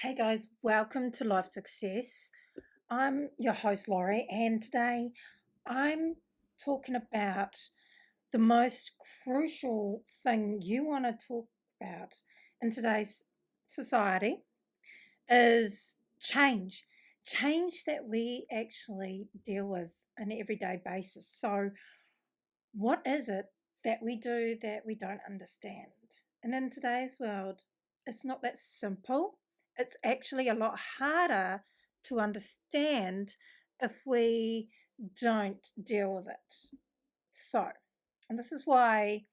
Hey guys, welcome to Life Success. I'm your host Laurie, and today I'm talking about the most crucial thing you want to talk about in today's society is change. Change that we actually deal with on an everyday basis. So, what is it that we do that we don't understand? And in today's world, it's not that simple. It's actually a lot harder to understand if we don't deal with it. So, and this is why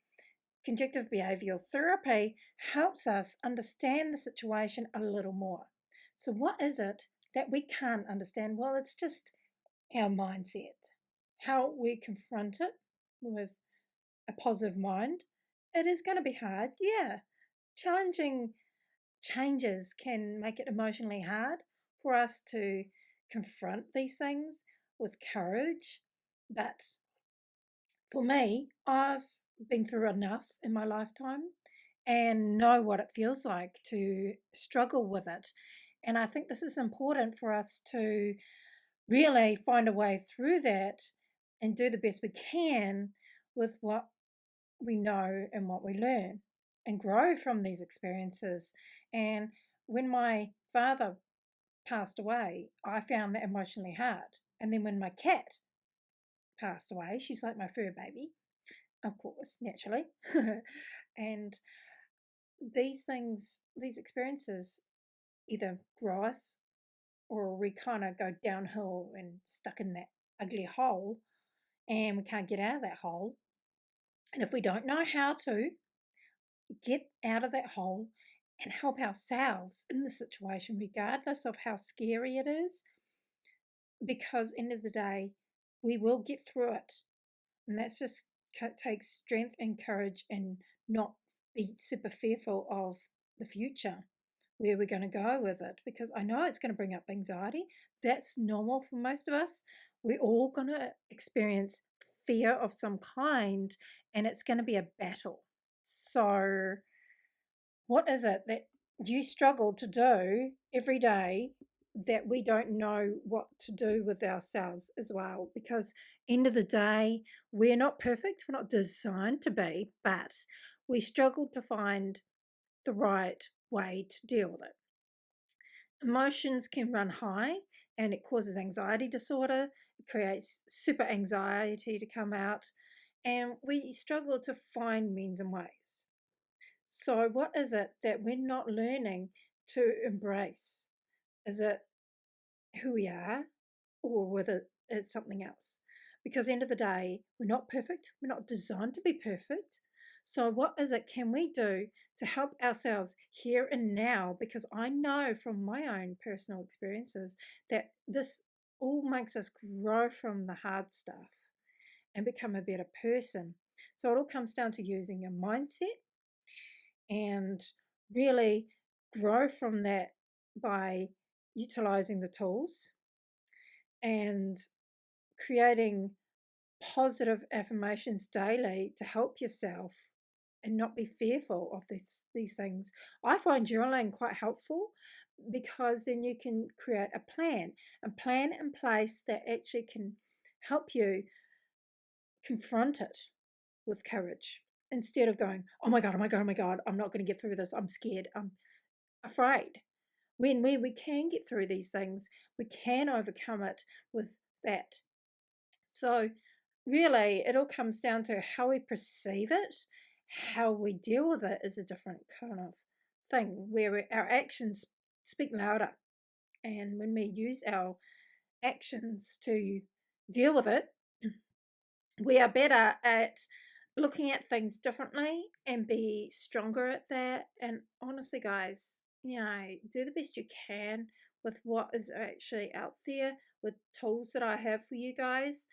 conjunctive behavioral therapy helps us understand the situation a little more. So, what is it that we can't understand? Well, it's just our mindset, how we confront it with a positive mind. It is going to be hard, yeah. Challenging changes can make it emotionally hard for us to confront these things with courage. But for me, I've been through enough in my lifetime and know what it feels like to struggle with it. And I think this is important for us to really find a way through that and do the best we can with what we know and what we learn and grow from these experiences. And when my father passed away, I found that emotionally hard. And then when my cat passed away, she's like my fur baby, of course, naturally. And these things, these experiences either grow us or we kind of go downhill and stuck in that ugly hole and we can't get out of that hole. And if we don't know how to get out of that hole and help ourselves in the situation, regardless of how scary it is, because end of the day, we will get through it. And that's just takes strength and courage and not be super fearful of the future, where we're going to go with it, because I know it's going to bring up anxiety. That's normal for most of us. We're all going to experience fear of some kind, and it's going to be a battle. So, what is it that you struggle to do every day that we don't know what to do with ourselves as well? Because end of the day, we're not perfect. We're not designed to be, but we struggle to find the right way to deal with it. Emotions can run high and it causes anxiety disorder. It creates super anxiety to come out, and we struggle to find means and ways. So, what is it that we're not learning to embrace? Is it who we are, or whether it's something else? Because end of the day, we're not perfect. We're not designed to be perfect. So, what is it can we do to help ourselves here and now? Because I know from my own personal experiences that this all makes us grow from the hard stuff and become a better person. So, it all comes down to using your mindset and really grow from that by utilizing the tools and creating positive affirmations daily to help yourself and not be fearful of these things. I find journaling quite helpful because then you can create a plan in place that actually can help you confront it with courage instead of going, oh my God, oh my God, oh my God, I'm not going to get through this. I'm scared. I'm afraid. When we can get through these things, we can overcome it with that. So, really, it all comes down to how we perceive it, how we deal with it is a different kind of thing where our actions speak louder. And when we use our actions to deal with it, we are better at looking at things differently and be stronger at that. And honestly, guys, do the best you can with what is actually out there with tools that I have for you guys.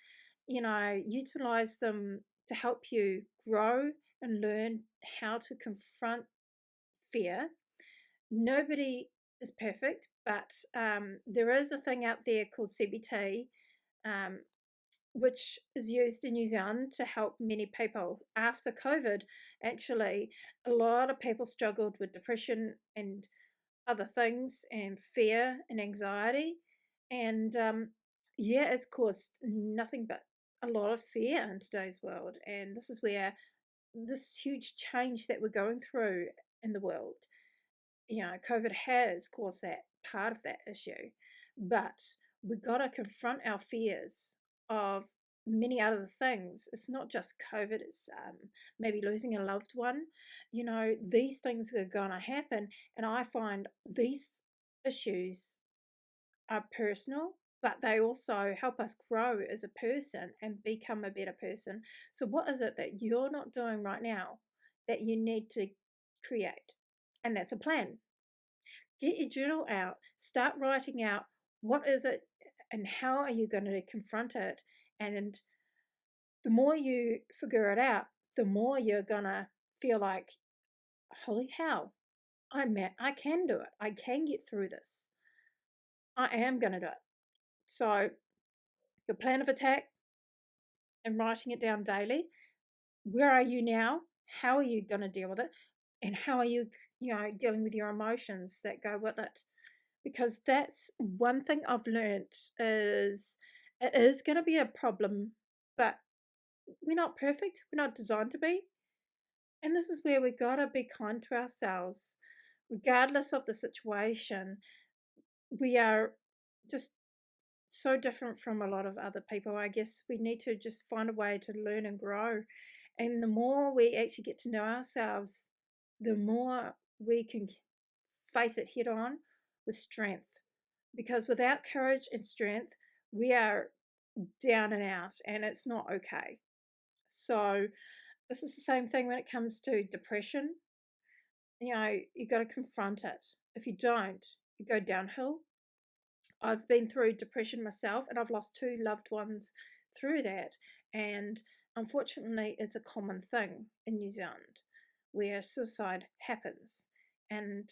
Utilize them to help you grow and learn how to confront fear. Nobody is perfect, but there is a thing out there called CBT, um, which is used in New Zealand to help many people. After COVID, actually, a lot of people struggled with depression and other things and fear and anxiety. And yeah, it's caused nothing but a lot of fear in today's world. And this is where this huge change that we're going through in the world, COVID has caused that part of that issue. But we've got to confront our fears of many other things. It's not just COVID, it's maybe losing a loved one. These things are going to happen. And I find these issues are personal, but they also help us grow as a person and become a better person. So, what is it that you're not doing right now that you need to create? And that's a plan. Get your journal out, start writing out what is it and how are you going to confront it. And the more you figure it out, the more you're going to feel like, holy hell, I can do it. I can get through this. I am going to do it. So, your plan of attack and writing it down daily. Where are you now? How are you going to deal with it? And how are you, dealing with your emotions that go with it? Because that's one thing I've learned is it is going to be a problem, but we're not perfect. We're not designed to be. And this is where we got to be kind to ourselves, regardless of the situation. We are just so different from a lot of other people. I guess we need to just find a way to learn and grow. And the more we actually get to know ourselves, the more we can face it head on with strength. Because without courage and strength, we are down and out, and it's not okay. So, this is the same thing when it comes to depression. You got to confront it. If you don't, you go downhill. I've been through depression myself, and I've lost 2 loved ones through that. And unfortunately, it's a common thing in New Zealand where suicide happens. And,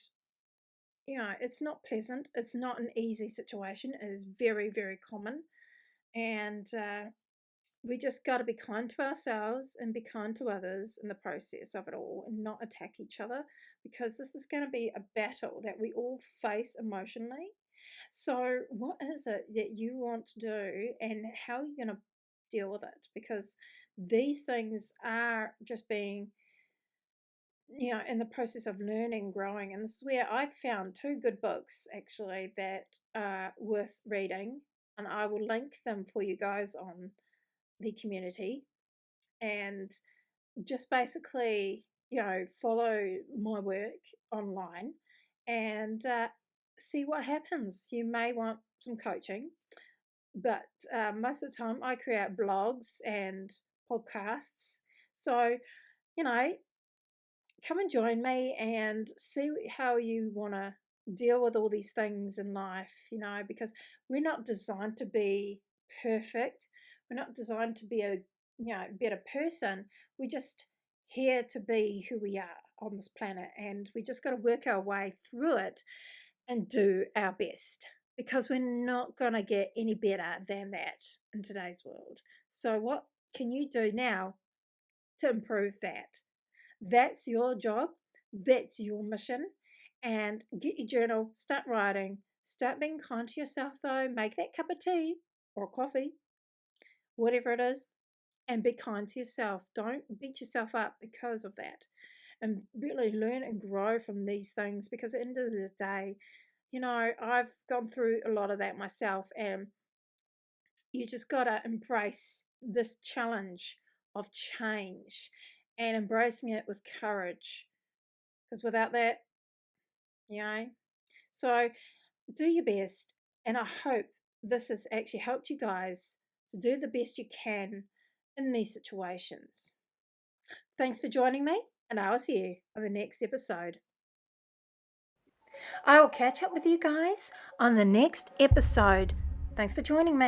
it's not pleasant. It's not an easy situation. It is very, very common. And we just got to be kind to ourselves and be kind to others in the process of it all and not attack each other, because this is going to be a battle that we all face emotionally. So, what is it that you want to do and how are you going to deal with it? Because these things are just being, in the process of learning, growing. And this is where I found 2 good books actually that are worth reading. And I will link them for you guys on the community. And just basically, follow my work online and see what happens. You may want some coaching, but most of the time I create blogs and podcasts. So, you know, come and join me and see how you want to deal with all these things in life, because we're not designed to be perfect. We're not designed to be a better person. We're just here to be who we are on this planet, and we just got to work our way through it and do our best, because we're not going to get any better than that in today's world. So what can you do now to improve that? That's your job. That's your mission. And get your journal, start writing, start being kind to yourself though. Make that cup of tea or coffee, whatever it is, and be kind to yourself. Don't beat yourself up because of that. And really learn and grow from these things, because at the end of the day, I've gone through a lot of that myself, and you just got to embrace this challenge of change and embracing it with courage, because without that, so do your best. And I hope this has actually helped you guys to do the best you can in these situations. Thanks for joining me, and I will see you on the next episode. I will catch up with you guys on the next episode. Thanks for joining me.